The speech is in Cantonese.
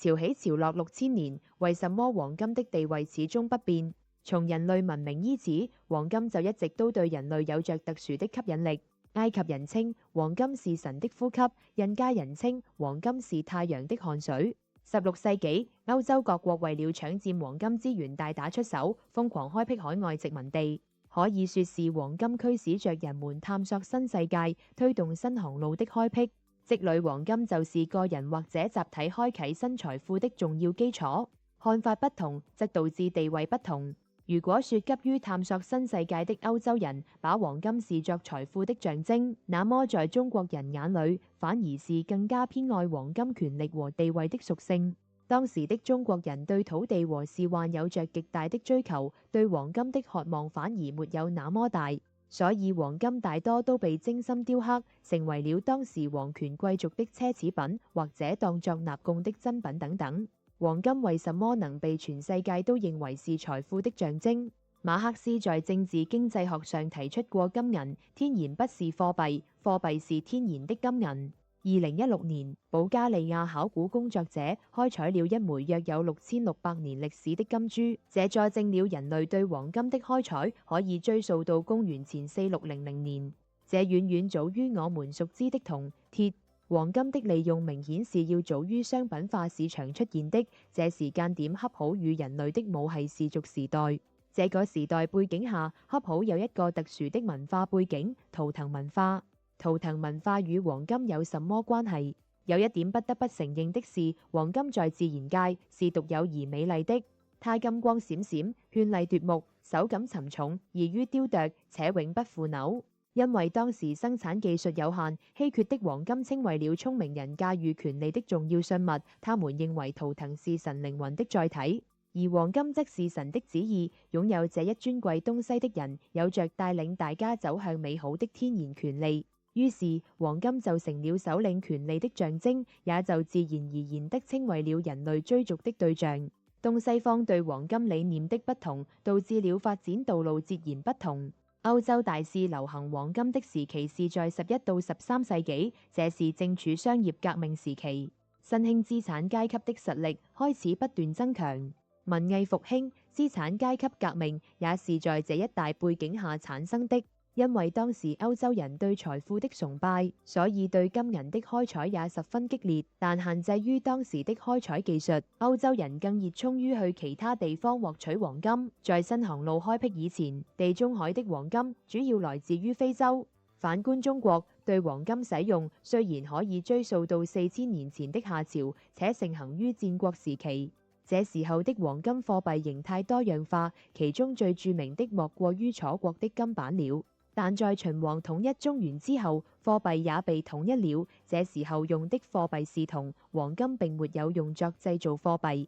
潮起潮落6000年，為什麼黃金的地位始終不變？從人類文明伊始，黃金就一直都對人類有着特殊的吸引力。埃及人稱黃金是神的呼吸，印加人稱黃金是太陽的汗水。16世紀，歐洲各國為了搶佔黃金資源大打出手，瘋狂開闢海外殖民地，可以說是黃金驅使着人們探索新世界，推動新航路的開闢。積累黃金就是個人或者集體開啟新財富的重要基礎。看法不同，則導致地位不同。如果說急於探索新世界的歐洲人把黃金視作財富的象徵，那麼在中國人眼裏，反而是更加偏愛黃金權力和地位的屬性。當時的中國人對土地和仕宦有着極大的追求，對黃金的渴望反而沒有那麼大，所以黃金大多都被精心雕刻，成為了當時皇權貴族的奢侈品，或者當作納貢的珍品等等。黃金為什麼能被全世界都認為是財富的象徵？馬克思在政治經濟學上提出過金銀，天然不是貨幣，貨幣是天然的金銀。2016年，保加利亞考古工作者開採了一枚約有6600年歷史的金珠，這佐證了人類對黃金的開採可以追溯到公元前4600年，這遠遠早於我們熟知的銅、鐵。黃金的利用明顯是要早於商品化市場出現的，這時間點恰好與人類的母系氏族時代。這個時代背景下，恰好有一個特殊的文化背景——圖騰文化。圖騰文化與黃金有什麼關係？有一點不得不承認的是，黃金在自然界是獨有而美麗的。它金光閃閃、絢麗奪目，手感沉重，易於雕琢，且永不腐朽。因為當時生產技術有限，稀缺的黃金稱為了聰明人駕馭權力的重要信物。他們認為圖騰是神靈魂的載體，而黃金則是神的旨意。擁有這一尊貴東西的人，有着帶領大家走向美好的天然權利。於是黃金就成了首領權利的象徵，也就自然而然地稱為了人類追逐的對象。東西方對黃金理念的不同，導致了發展道路截然不同。歐洲大肆流行黃金的時期是在11到13世紀，這是正處商業革命時期，新興資產階級的實力開始不斷增強。文藝復興、資產階級革命也是在這一大背景下產生的。因為當時歐洲人對財富的崇拜，所以對金銀的開採也十分激烈。但限制於當時的開採技術，歐洲人更熱衷於去其他地方獲取黃金。在新航路開闢以前，地中海的黃金主要來自於非洲。反觀中國，對黃金使用雖然可以追溯到4000年前的夏朝，且盛行於戰國時期。這時候的黃金貨幣形態多樣化，其中最著名的莫過於楚國的金版了。但在秦王統一中原之後，貨幣也被統一了。這時候用的貨幣是銅，黃金並沒有用作製造貨幣。